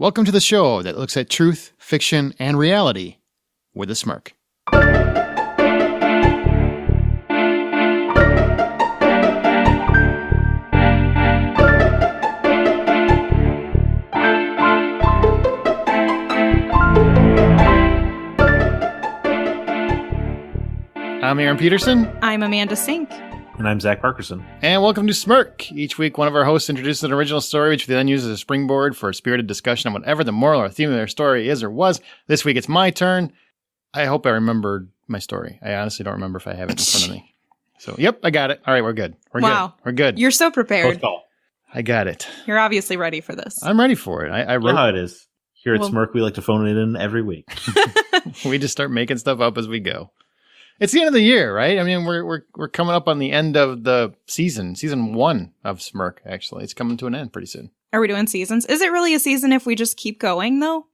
Welcome to the show that looks at truth, fiction, and reality with a smirk. I'm Aaron Peterson. I'm Amanda Sink. And I'm Zach Parkerson. And welcome to Smirk. Each week, one of our hosts introduces an original story, which we then use as a springboard for a spirited discussion on whatever the moral or theme of their story is or was. This week, it's my turn. I hope I remembered my story. I honestly don't remember if I have it in front of me. So, yep, I got it. All right, we're good. Wow. We're good. You're so prepared. I got it. You're obviously ready for this. I'm ready for it. I You wrote. know how it is. Here at Smirk, we like to phone it in every week. We just start making stuff up as we go. It's the end of the year, right? I mean, we're coming up on the end of the season 1 of Smirk, actually. It's coming to an end pretty soon. Are we doing seasons? Is it really a season if we just keep going, though?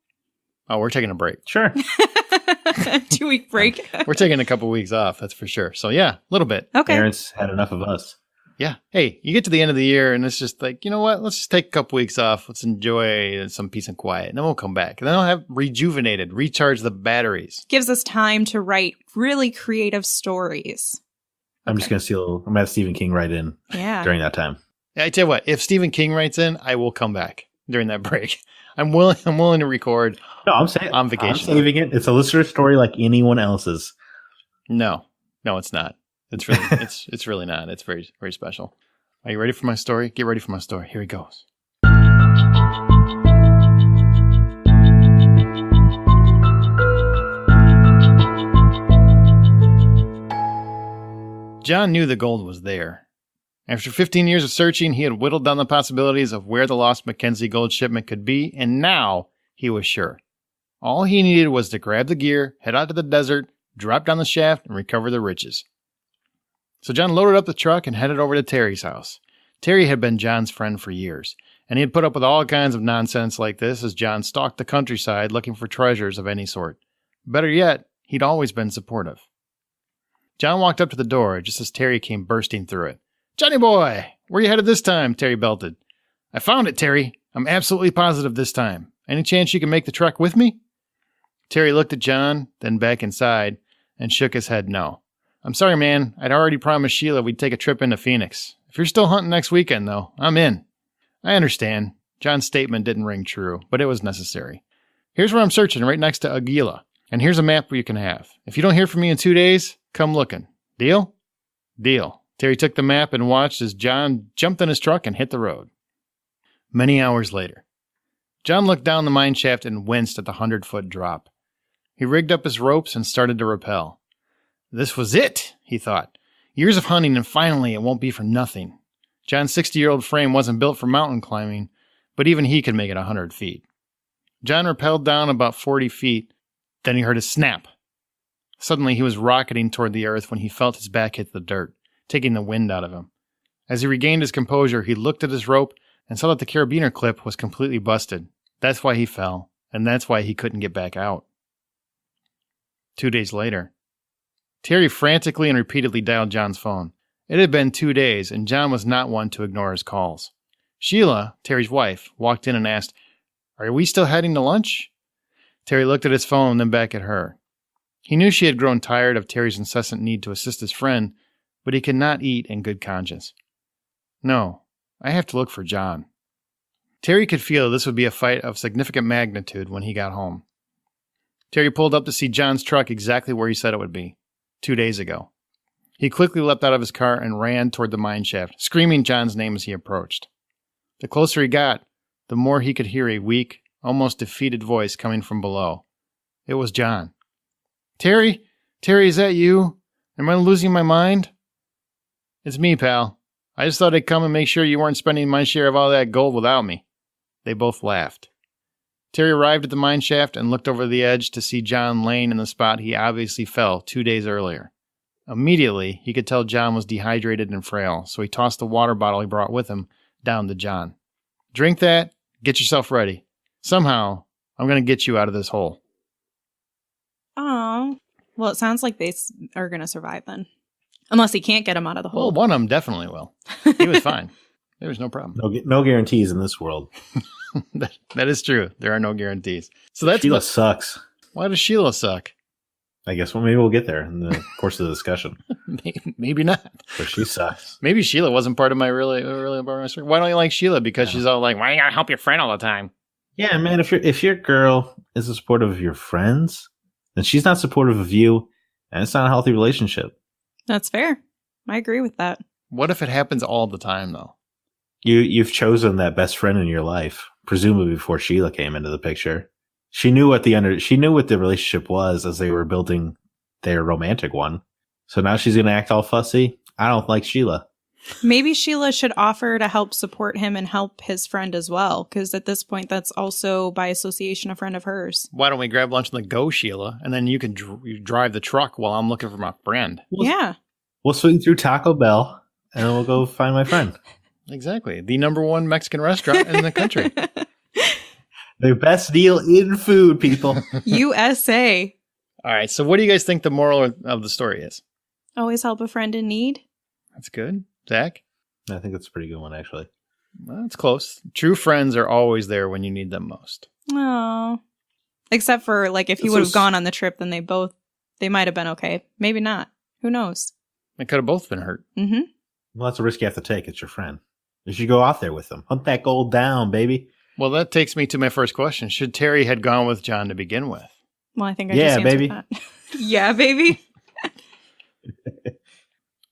Oh, we're taking a break. Sure. 2-week break. We're taking a couple weeks off, that's for sure. So yeah, a little bit. Okay. Aaron's had enough of us. Yeah. Hey, you get to the end of the year and it's just like, you know what? Let's just take a couple weeks off. Let's enjoy some peace and quiet. And then we'll come back. And then I'll have rejuvenated, recharge the batteries. Gives us time to write really creative stories. I'm just going to steal. I'm going to have Stephen King write in during that time. Yeah, I tell you what, if Stephen King writes in, I will come back during that break. I'm willing to record. No, I'm saying on vacation. I'm saving it. It's a listener story like anyone else's. No, it's not. It's really, it's really not. It's very, very special. Are you ready for my story? Get ready for my story. Here it goes. John knew the gold was there. After 15 years of searching, he had whittled down the possibilities of where the lost Mackenzie gold shipment could be, and now he was sure. All he needed was to grab the gear, head out to the desert, drop down the shaft, and recover the riches. So John loaded up the truck and headed over to Terry's house. Terry had been John's friend for years, and he had put up with all kinds of nonsense like this as John stalked the countryside looking for treasures of any sort. Better yet, he'd always been supportive. John walked up to the door just as Terry came bursting through it. "Johnny boy, where you headed this time?" Terry belted. "I found it, Terry. I'm absolutely positive this time. Any chance you can make the trek with me?" Terry looked at John, then back inside, and shook his head no. "I'm sorry, man. I'd already promised Sheila we'd take a trip into Phoenix. If you're still hunting next weekend, though, I'm in." "I understand." John's statement didn't ring true, but it was necessary. "Here's where I'm searching, right next to Aguila. And here's a map you can have. If you don't hear from me in 2 days, come looking. Deal?" "Deal." Terry took the map and watched as John jumped in his truck and hit the road. Many hours later, John looked down the mine shaft and winced at the 100-foot drop. He rigged up his ropes and started to rappel. This was it, he thought. Years of hunting and finally it won't be for nothing. John's 60-year-old frame wasn't built for mountain climbing, but even he could make it 100 feet. John rappelled down about 40 feet, then he heard a snap. Suddenly he was rocketing toward the earth when he felt his back hit the dirt, taking the wind out of him. As he regained his composure, he looked at his rope and saw that the carabiner clip was completely busted. That's why he fell, and that's why he couldn't get back out. 2 days later, Terry frantically and repeatedly dialed John's phone. It had been 2 days, and John was not one to ignore his calls. Sheila, Terry's wife, walked in and asked, "Are we still heading to lunch?" Terry looked at his phone, then back at her. He knew she had grown tired of Terry's incessant need to assist his friend, but he could not eat in good conscience. "No, I have to look for John." Terry could feel this would be a fight of significant magnitude when he got home. Terry pulled up to see John's truck exactly where he said it would be, 2 days ago. He quickly leapt out of his car and ran toward the mine shaft, screaming John's name as he approached. The closer he got, the more he could hear a weak, almost defeated voice coming from below. It was John. Terry, is that you? Am I losing my mind?" "It's me, pal. I just thought I'd come and make sure you weren't spending my share of all that gold without me." They both laughed. Terry arrived at the mine shaft and looked over the edge to see John laying in the spot he obviously fell 2 days earlier. Immediately, he could tell John was dehydrated and frail, so he tossed the water bottle he brought with him down to John. "Drink that, get yourself ready. Somehow, I'm going to get you out of this hole." Oh, well, it sounds like they are going to survive then. Unless he can't get him out of the hole. Well, one of them definitely will. He was fine. There was no problem. No guarantees in this world. That is true. There are no guarantees. So that's Sheila sucks. Why does Sheila suck? I guess maybe we'll get there in the course of the discussion. Maybe not. But she sucks. Maybe Sheila wasn't part of my really part of my story. Why don't you like Sheila? Because she's all like, why you gotta help your friend all the time? Yeah, man. If your girl isn't supportive of your friends, then she's not supportive of you, and it's not a healthy relationship. That's fair. I agree with that. What if it happens all the time, though? You've chosen that best friend in your life, presumably before Sheila came into the picture. She knew what the relationship was as they were building their romantic one. So now she's going to act all fussy. I don't like Sheila. Maybe Sheila should offer to help support him and help his friend as well. Because at this point, that's also by association a friend of hers. Why don't we grab lunch and go, Sheila? And then you can drive the truck while I'm looking for my friend. Yeah. We'll swing through Taco Bell and we'll go find my friend. Exactly. The #1 Mexican restaurant in the country. The best deal in food, people. USA. All right. So what do you guys think the moral of the story is? Always help a friend in need. That's good. Zach? I think that's a pretty good one, actually. Well, that's close. True friends are always there when you need them most. Oh. Except for, like, if he would have gone on the trip, then they might have been okay. Maybe not. Who knows? They could have both been hurt. Mm-hmm. Well, that's a risk you have to take. It's your friend. You should go out there with them. Hunt that gold down, baby. Well, that takes me to my first question. Should Terry had gone with John to begin with? Well, I think I just answered baby. that. Yeah, baby.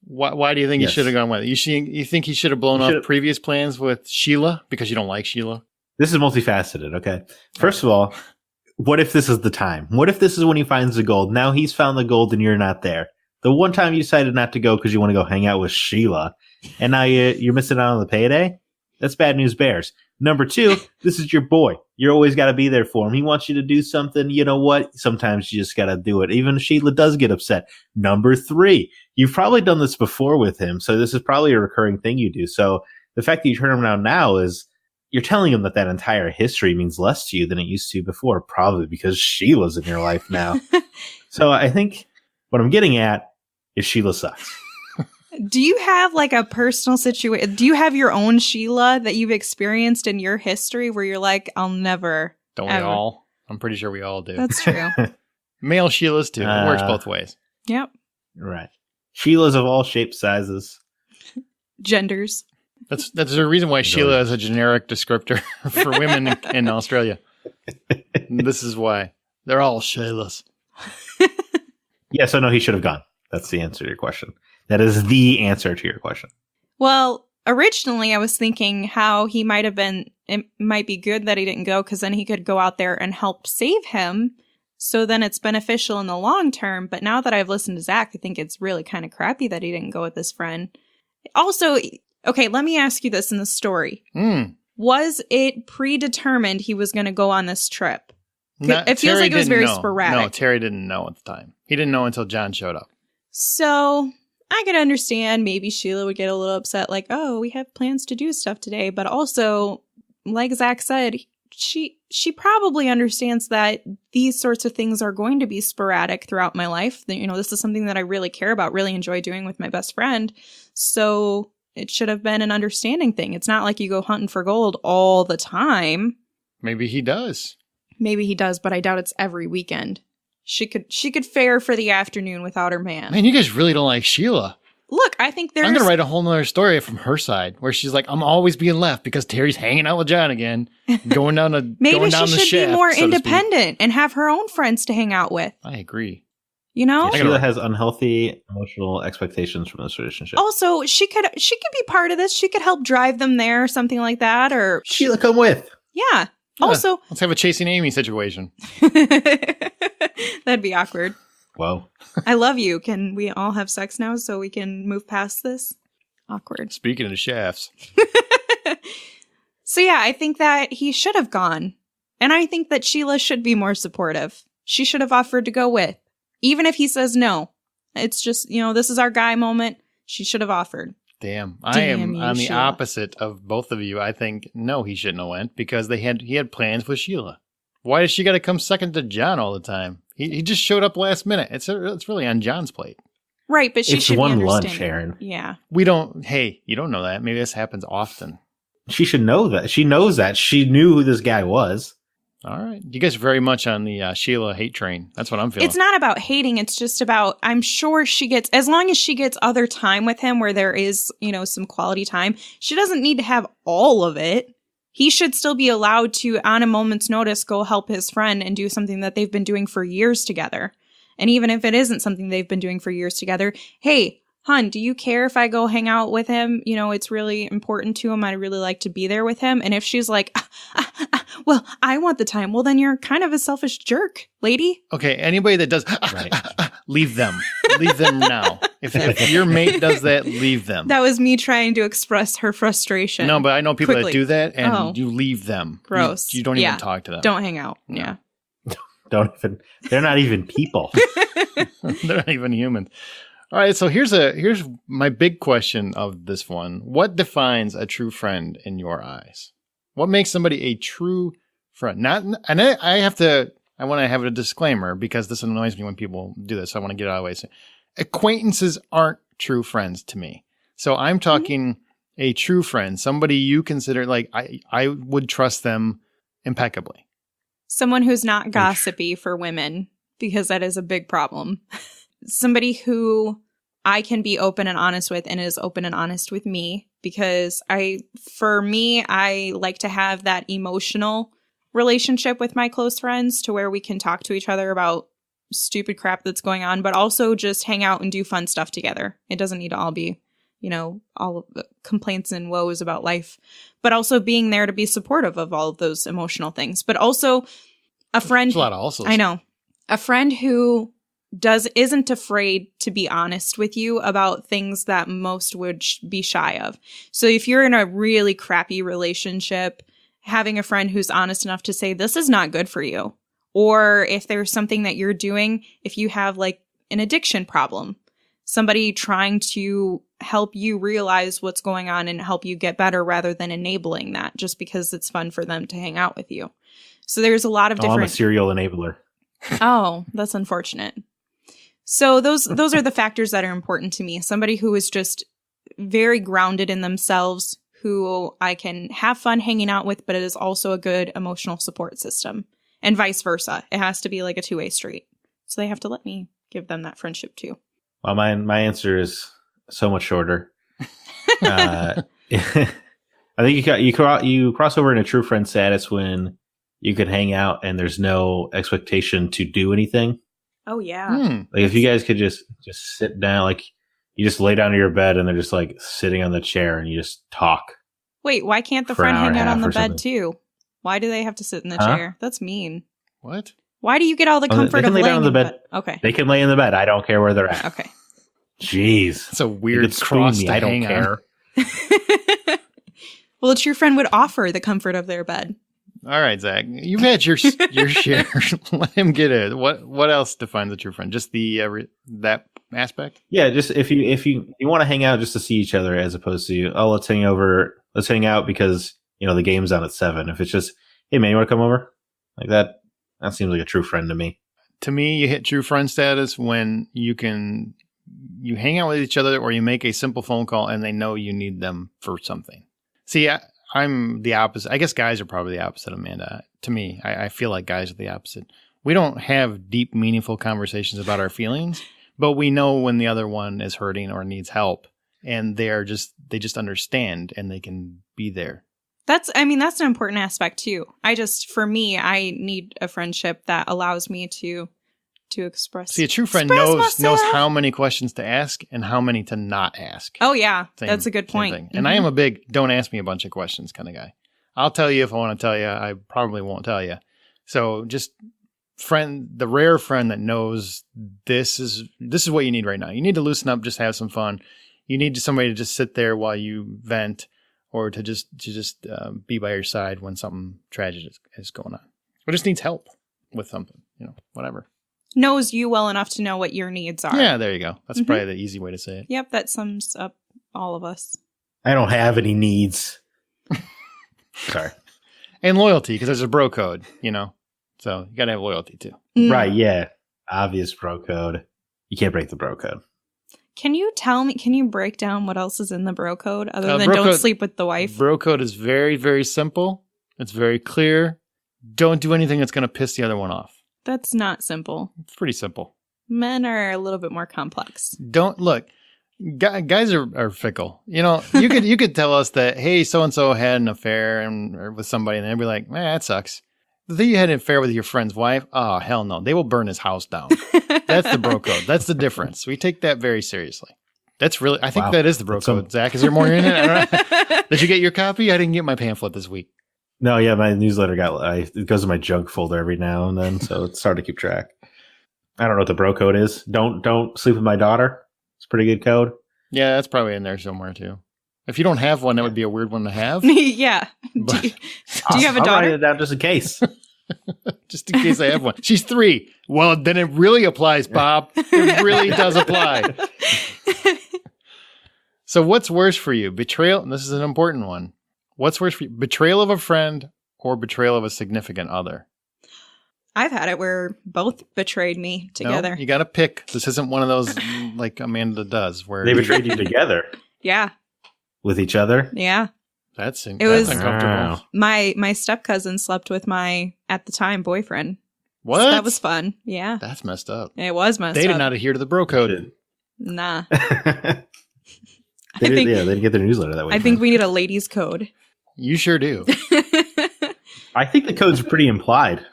Why do you think he should have gone with it? You think he should have blown off previous plans with Sheila because you don't like Sheila? This is multifaceted, okay? First of all, what if this is the time? What if this is when he finds the gold? Now he's found the gold and you're not there. The one time you decided not to go because you want to go hang out with Sheila, and now you're missing out on the payday? That's bad news bears. Number 2, this is your boy. You're always got to be there for him. He wants you to do something. You know what? Sometimes you just got to do it. Even Sheila does get upset. Number 3, you've probably done this before with him, so this is probably a recurring thing you do. So the fact that you turn him around now is you're telling him that entire history means less to you than it used to before, probably because Sheila's in your life now. So I think what I'm getting at is Sheila sucks. Do you have like a personal situation? Do you have your own Sheila that you've experienced in your history where you're like, I'll never. Don't ever. We all? I'm pretty sure we all do. That's true. Male Sheilas too. It works both ways. Yep. Right. Sheilas of all shapes, sizes. Genders. That's the reason why Sheila is a generic descriptor for women in Australia. This is why. They're all Sheilas. Yeah, so no, he should have gone. That's the answer to your question. That is the answer to your question. Well, originally I was thinking how he might have been, it might be good that he didn't go because then he could go out there and help save him. So then it's beneficial in the long term. But now that I've listened to Zach, I think it's really kind of crappy that he didn't go with his friend. Also, okay, let me ask you this in the story. Was it predetermined he was going to go on this trip? It feels like it was very sporadic. No, Terry didn't know at the time. He didn't know until John showed up. So I could understand maybe Sheila would get a little upset, like, oh, we have plans to do stuff today. But also, like Zach said, she probably understands that these sorts of things are going to be sporadic throughout my life. You know, this is something that I really care about, really enjoy doing with my best friend. So it should have been an understanding thing. It's not like you go hunting for gold all the time. Maybe he does. Maybe he does, but I doubt it's every weekend. She could fare for the afternoon without her man. Man, you guys really don't like Sheila. Look, I think there's... I'm going to write a whole nother story from her side where she's like, I'm always being left because Terry's hanging out with John again, going down the Maybe she should be more independent and have her own friends to hang out with. I agree. You know? Yeah, Sheila has unhealthy emotional expectations from this relationship. Also, she could be part of this. She could help drive them there or something like that. Or Sheila, come with. Yeah. Also, let's have a Chasing Amy situation. That'd be awkward. Whoa. I love you. Can we all have sex now so we can move past this? Awkward. Speaking of the shafts. So yeah, I think that he should have gone. And I think that Sheila should be more supportive. She should have offered to go with. Even if he says no. It's just, this is our guy moment. She should have offered. Damn, I am on the opposite of both of you. I think, no, he shouldn't have went because he had plans with Sheila. Why does she got to come second to John all the time? He just showed up last minute. It's really on John's plate. Right, but she should be understanding. It's one lunch, Aaron. Yeah. Hey, you don't know that. Maybe this happens often. she should know that. She knows that. She knew who this guy was. All right. You guys are very much on the Sheila hate train. That's what I'm feeling. It's not about hating. It's just about, I'm sure she gets, as long as she gets other time with him where there is, some quality time, she doesn't need to have all of it. He should still be allowed to, on a moment's notice, go help his friend and do something that they've been doing for years together. And even if it isn't something they've been doing for years together, hey, hon, do you care if I go hang out with him? It's really important to him. I'd really like to be there with him. And if she's like, well, I want the time. Well, then you're kind of a selfish jerk, lady. Okay, anybody that does, leave them. Leave them now. If your mate does that, leave them. That was me trying to express her frustration. No, but I know people quickly. that do that, and you leave them. Gross. You don't even talk to them. Don't hang out. No. Yeah. They're not even people. They're not even humans. All right, so here's my big question of this one. What defines a true friend in your eyes? What makes somebody a true friend? I want to have a disclaimer because this annoys me when people do this. So I want to get it out of the way. So, acquaintances aren't true friends to me. So I'm talking a true friend, somebody you consider like I would trust them impeccably. Someone who's not gossipy for women, because that is a big problem. Somebody who I can be open and honest with and is open and honest with me, because I like to have that emotional relationship with my close friends to where we can talk to each other about stupid crap that's going on, but also just hang out and do fun stuff together. It doesn't need to all be, all of the complaints and woes about life, but also being there to be supportive of all of those emotional things. But also a friend. There's a lot of alsos. I know. A friend who isn't afraid to be honest with you about things that most would be shy of. So if you're in a really crappy relationship, having a friend who's honest enough to say, this is not good for you. Or if there's something that you're doing, if you have like an addiction problem, somebody trying to help you realize what's going on and help you get better rather than enabling that just because it's fun for them to hang out with you. So there's a lot of different. I'm a serial enabler. Oh, that's unfortunate. So those are the factors that are important to me. Somebody who is just very grounded in themselves, who I can have fun hanging out with, but it is also a good emotional support system. And vice versa. It has to be like a two-way street. So they have to let me give them that friendship too. Well, my answer is so much shorter. I think you cross over into true friend status when you could hang out and there's no expectation to do anything. Oh yeah. Like if you guys could just sit down, like you just lay down in your bed and they're just like sitting on the chair and you just talk. Wait, why can't the friend hang out on the bed too? Why do they have to sit in the chair? That's mean. What? Why do you get all the comfort of laying in the bed? Okay. They can lay in the bed. I don't care where they're at. Okay. Jeez. It's a weird cross to I don't hang care. Well, a true friend would offer the comfort of their bed. All right, Zach. You've had your share. Let him get it. What else defines a true friend? Just the that aspect? Yeah, just if you want to hang out just to see each other as opposed to let's hang out because the game's on at 7. If it's just, hey man, you want to come over? Like that seems like a true friend to me. To me, you hit true friend status when you hang out with each other or you make a simple phone call and they know you need them for something. See, I'm the opposite. I guess guys are probably the opposite, Amanda. To me, I feel like guys are the opposite. We don't have deep, meaningful conversations about our feelings, but we know when the other one is hurting or needs help, and they just understand and they can be there. That's an important aspect too. For me, I need a friendship that allows me to express. See, a true friend knows how many questions to ask and how many to not ask. Oh yeah, that's a good point. Mm-hmm. And I am a big don't ask me a bunch of questions kind of guy. I'll tell you if I want to tell you. I probably won't tell you. So just the rare friend that knows this is what you need right now. You need to loosen up, just have some fun. You need somebody to just sit there while you vent, or to just be by your side when something tragic is going on, or just needs help with something. Whatever. Knows you well enough to know what your needs are. Yeah, there you go. That's probably the easy way to say it. Yep, that sums up all of us. I don't have any needs. Sorry. And loyalty, because there's a bro code, So you got to have loyalty too. Right, yeah. Obvious bro code. You can't break the bro code. Can you break down what else is in the bro code other than bro don't code- sleep with the wife? Bro code is very, very simple. It's very clear. Don't do anything that's going to piss the other one off. That's not simple. It's pretty simple. Men are a little bit more complex. Don't look. Guys are fickle. You could tell us that, hey, so and so had an affair or with somebody, and they'd be like, that sucks. The thing you had an affair with your friend's wife, oh hell no, they will burn his house down. That's the bro code. That's the difference. We take that very seriously. That's really, I think that is the bro code. Zach, is there more in it? I don't know. Did you get your copy? I didn't get my pamphlet this week. No, yeah, my newsletter it goes in my junk folder every now and then, so it's hard to keep track. I don't know what the bro code is. Don't sleep with my daughter. It's a pretty good code. Yeah, that's probably in there somewhere too. If you don't have one, that would be a weird one to have. Yeah. But Do you have a I'll daughter? write it down just in case. just in case I have one. She's 3. Well, then it really applies, Bob. It really does apply. So what's worse for you? Betrayal? And this is an important one. What's worse for you? Betrayal of a friend or betrayal of a significant other? I've had it where both betrayed me together. No, you got to pick. This isn't one of those like Amanda does where They betrayed you together Yeah. with each other. Yeah. That's was- uncomfortable. Wow. My step cousin slept with my, at the time, boyfriend. What? So that was fun. Yeah. That's messed up. It was messed They up. did not adhere to the bro code. Nah. they I think didn't get their newsletter that way. I think we need a ladies' code. You sure do. I think the code's pretty implied.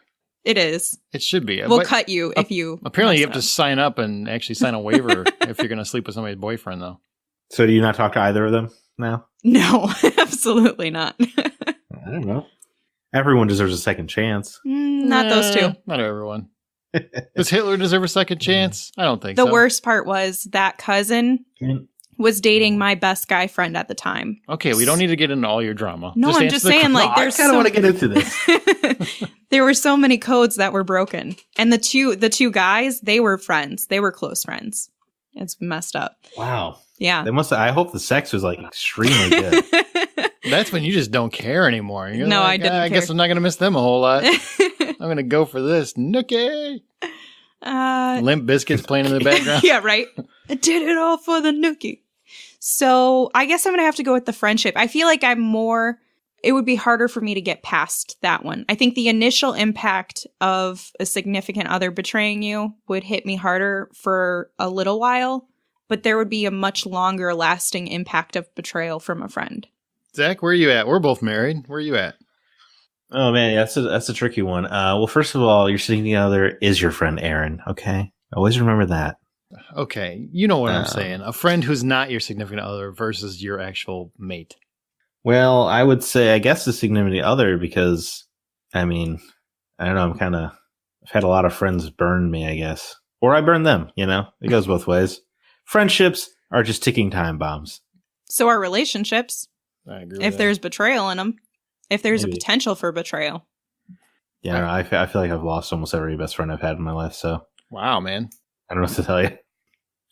It is. It should be. We'll But cut you if you. apparently, you mess have to it sign up and actually sign a waiver if you're going to sleep with somebody's boyfriend, though. So do you not talk to either of them now? up. No, absolutely not. I don't know. Everyone deserves a second chance. Not those two. Not everyone. Does Hitler deserve a second chance? I don't think The so. worst part was that cousin was dating my best guy friend at the time. Okay, we don't need to get into all your drama. No, I'm answer just the saying, que- like, I there's kind of so want to get into this. there were so many codes that were broken, and the two guys, they were friends. They were close friends. It's messed up. Wow. Yeah. They must. I hope the sex was like extremely good. That's when you just don't care anymore. You're No, like, I didn't I guess care." I'm not going to miss them a whole lot. I'm going to go for this. Nookie. Limp Bizkit's playing in the background. Yeah, right. I did it all for the nookie. So I guess I'm going to have to go with the friendship. I feel like it would be harder for me to get past that one. I think the initial impact of a significant other betraying you would hit me harder for a little while, but there would be a much longer lasting impact of betrayal from a friend. Zach, where are you at? We're both married. Where are you at? Oh man, that's a tricky one. Well, first of all, your significant other is your friend Aaron. Okay, always remember that. Okay, you know what I'm saying. A friend who's not your significant other versus your actual mate. Well, I would say, I guess the significant other, because, I mean, I don't know, I've had a lot of friends burn me, I guess. Or I burn them, it goes both ways. Friendships are just ticking time bombs. So are relationships, I agree with if that. there's betrayal in them, if there's Maybe. a potential for betrayal. Yeah, I don't know, I feel like I've lost almost every best friend I've had in my life, so Wow, man. I don't know what to tell you.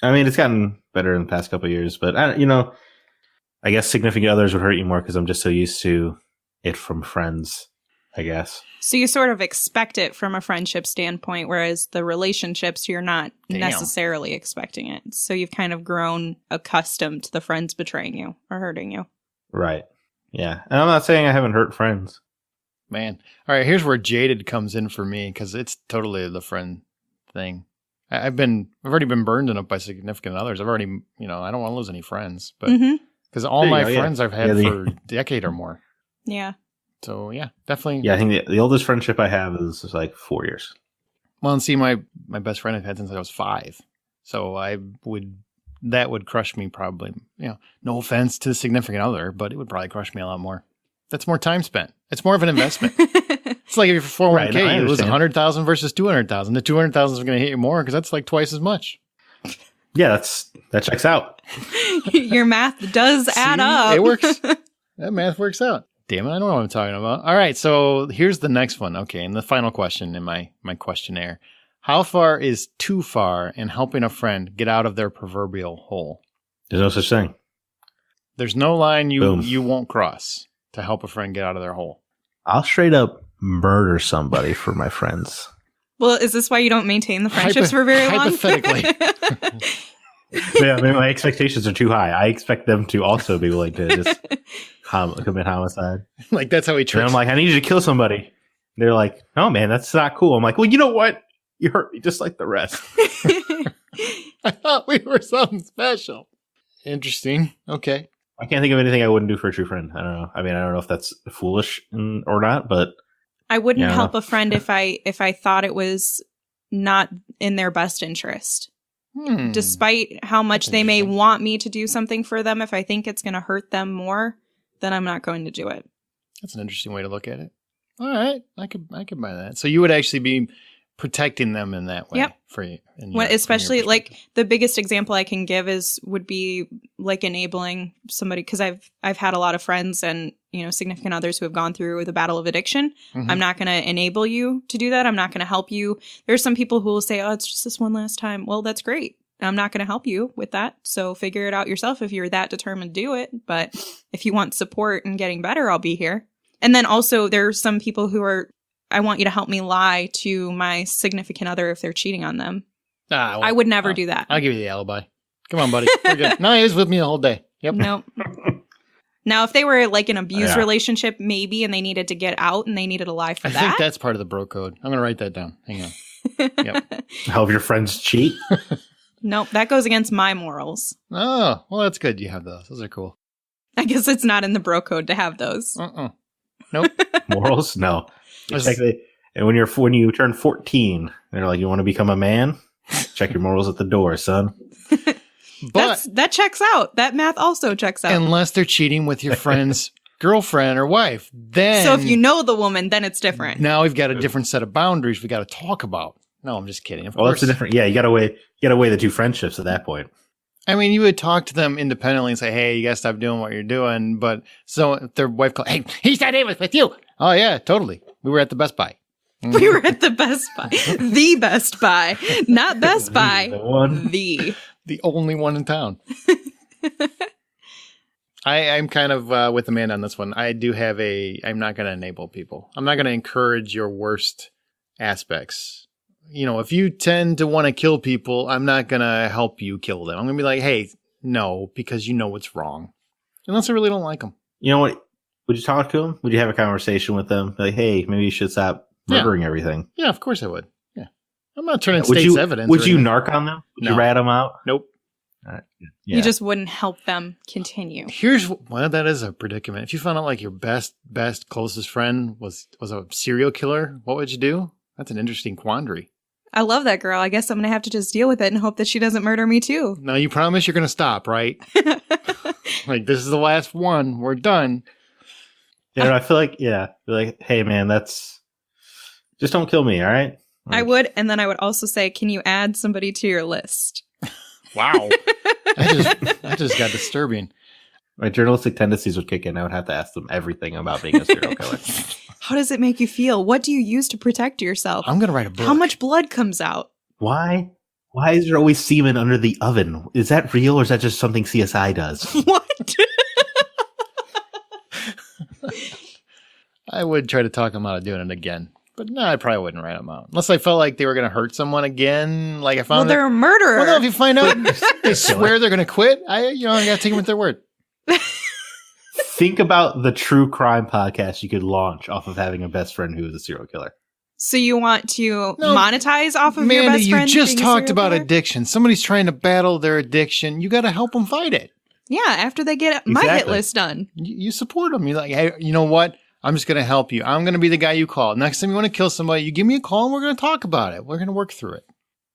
I mean, it's gotten better in the past couple of years, but I guess significant others would hurt you more because I'm just so used to it from friends, I guess. So you sort of expect it from a friendship standpoint, whereas the relationships, you're not Damn. necessarily expecting it. So you've kind of grown accustomed to the friends betraying you or hurting you. Right. Yeah. And I'm not saying I haven't hurt friends. Man. All right, here's where jaded comes in for me because it's totally the friend thing. I've already been burned enough by significant others. I've already, I don't want to lose any friends, but because all There you my go, yeah. friends I've had Yeah, for a decade or more. Yeah. So yeah, definitely. Yeah, I think the oldest friendship I have is like 4 years. Well, and see, my best friend I've had since I was 5. So that would crush me probably. No offense to the significant other, but it would probably crush me a lot more. That's more time spent. It's more of an investment. It's like if you're 401k, Right, no, I you lose understand. 100,000 versus 200,000. The 200,000 is going to hit you more because that's like twice as much. Yeah, that checks out. Your math does add See? up. It works. That math works out. Damn it, I don't know what I'm talking about. All right, so here's the next one. Okay, and the final question in my questionnaire. How far is too far in helping a friend get out of their proverbial hole? There's no such thing. There's no line Boom. you won't cross to help a friend get out of their hole. I'll straight up murder somebody for my friends. Well, is this why you don't maintain the friendships for very long? Hypothetically. Yeah, maybe my expectations are too high. I expect them to also be willing to just commit homicide. Like, that's how he And tricks. I'm like, I need you to kill somebody. They're like, no, man, that's not cool. I'm like, well, you know what? You hurt me just like the rest. I thought we were something special. Interesting. Okay. I can't think of anything I wouldn't do for a true friend. I don't know. I mean, I don't know if that's foolish or not, but I wouldn't Yeah, I help know. a friend if I thought it was not in their best interest. Despite how much That's they may interesting. want me to do something for them, if I think it's going to hurt them more, then I'm not going to do it. That's an interesting way to look at it. All right. I could buy that. So you would actually be protecting them in that way. Yep. For you. Especially like the biggest example I can give would be like enabling somebody, because I've had a lot of friends and significant others who have gone through the battle of addiction. Mhm. I'm not going to enable you to do that. I'm not going to help you. There's some people who will say, oh, it's just this one last time. Well, that's great. I'm not going to help you with that. So figure it out yourself if you're that determined to do it. But if you want support and getting better, I'll be here. And then also there's some people who are, I want you to help me lie to my significant other if they're cheating on them. I would never do that. I'll give you the alibi. Come on, buddy. We're good. No, he was with me the whole day. Yep. Nope. Now, if they were like an abused Yeah. relationship, maybe, and they needed to get out and they needed a lie for I that. think that's part of the bro code. I'm going to write that down. Hang on. Yep. help your friends cheat. Nope, that goes against my morals. Oh, well, that's good. You have those. Those are cool. I guess it's not in the bro code to have those. Nope. Morals? No. That's- Exactly. And when you turn 14, they're like, you want to become a man? Check your morals at the door, son. But That checks out. That math also checks out. unless they're cheating with your friend's girlfriend or wife, then So if you know the woman, then it's different. now we've got a different set of boundaries we got to talk about. No, I'm just kidding. Of Well, course. that's a different. Yeah, you got to weigh the two friendships at that point. I mean, you would talk to them independently and say, "Hey, you got to stop doing what you're doing." But so if their wife calls, "Hey, he said he was with you." Oh yeah, totally. We were at the Best Buy. We were at the Best Buy. The Best Buy. Not Best Buy. The one. The. The only one in town. I'm kind of with Amanda on this one. I do have I'm not going to enable people. I'm not going to encourage your worst aspects. If you tend to want to kill people, I'm not going to help you kill them. I'm going to be like, hey, no, because you know what's wrong. Unless I really don't like them. You know what? Would you talk to them? Would you have a conversation with them? Like, hey, maybe you should stop murdering everything. Yeah, of course I would. Yeah. I'm not turning Would state's you, evidence. Would or you anything. narc on them? Would No. you rat them out? Nope. Yeah. You just wouldn't help them continue. That is a predicament. If you found out like your best, closest friend was a serial killer, what would you do? That's an interesting quandary. I love that girl. I guess I'm going to have to just deal with it and hope that she doesn't murder me too. Now you promise you're going to stop, right? Like, this is the last one. We're done. I feel like, be like, hey, man, just don't kill me, all right? I would. And then I would also say, can you add somebody to your list? Wow. that just got disturbing. My journalistic tendencies would kick in. I would have to ask them everything about being a serial killer. How does it make you feel? What do you use to protect yourself? I'm going to write a book. How much blood comes out? Why? Why is there always semen under the oven? Is that real or is that just something CSI does? What? I would try to talk them out of doing it again. But no, I probably wouldn't write them out. Unless I felt like they were going to hurt someone again. Like I Well, found they're a murderer. Well, no, if you find out they swear they're going to quit, I got to take them at their word. Think about the true crime podcast you could launch off of having a best friend who is a serial killer. So you want to No, monetize off of your Amanda, best you friend? just being a talked serial about killer? addiction. Somebody's trying to battle their addiction. You got to help them fight it. Yeah, after they get my hit Exactly. list done. You support them. You're like, hey, you know what? I'm just going to help you. I'm going to be the guy you call. Next time you want to kill somebody, you give me a call and we're going to talk about it. We're going to work through it.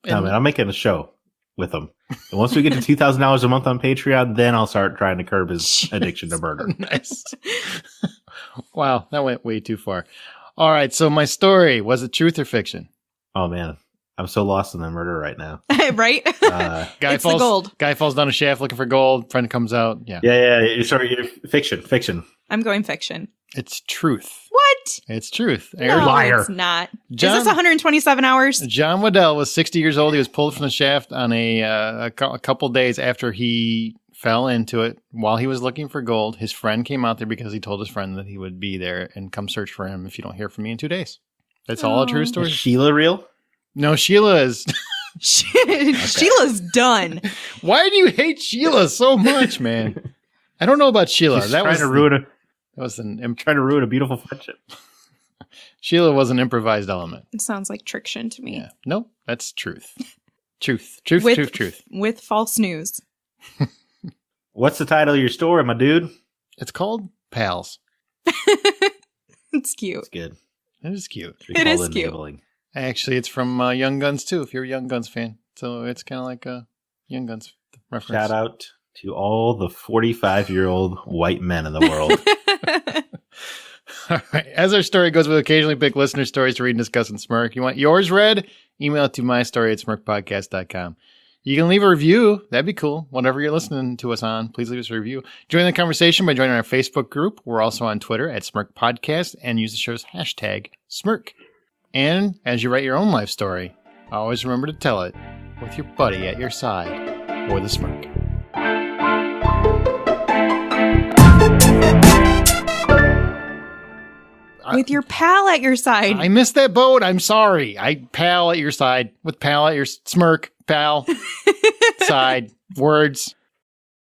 No, man, I'm making a show with him. And once we get to $2,000 a month on Patreon, then I'll start trying to curb his addiction to murder. Nice. Wow, that went way too far. All right, so my story, was it truth or fiction? Oh, man. I'm so lost in the murder right now. Right? Guy It's the gold. Guy falls down a shaft looking for gold. Friend comes out. Yeah. Sorry, fiction. I'm going fiction. It's truth. What? It's truth. No, liar. it's not. John- Is this 127 hours? John Waddell was 60 years old. He was pulled from the shaft on a couple days after he fell into it while he was looking for gold. His friend came out there because he told his friend that he would be there and come search for him if you don't hear from me in 2 days. That's all a true Oh. story. Is Sheila real? No, Sheila is Sheila's done. Why do you hate Sheila so much, man? I don't know about Sheila. She's trying to ruin a beautiful friendship. Sheila was an improvised element. It sounds like Triction to me. Yeah. Nope, that's truth. Truth. With false news. What's the title of your story, my dude? It's called Pals. It's cute. It's good. It is cute. It is cute. Actually, it's from Young Guns, too, if you're a Young Guns fan. So it's kind of like a Young Guns reference. Shout out to all the 45-year-old white men in the world. All right. As our story goes, we'll occasionally pick listener stories to read and discuss in Smirk. You want yours read? Email it to mystory@smirkpodcast.com. You can leave a review. That'd be cool. Whatever you're listening to us on, please leave us a review. Join the conversation by joining our Facebook group. We're also on Twitter @SmirkPodcast and use the show's hashtag Smirk. And as you write your own life story, always remember to tell it with your buddy at your side or the Smirk. With your pal at your side. I missed that boat. I'm sorry. Pal at your side. With pal at your Smirk. Pal. Side. Words.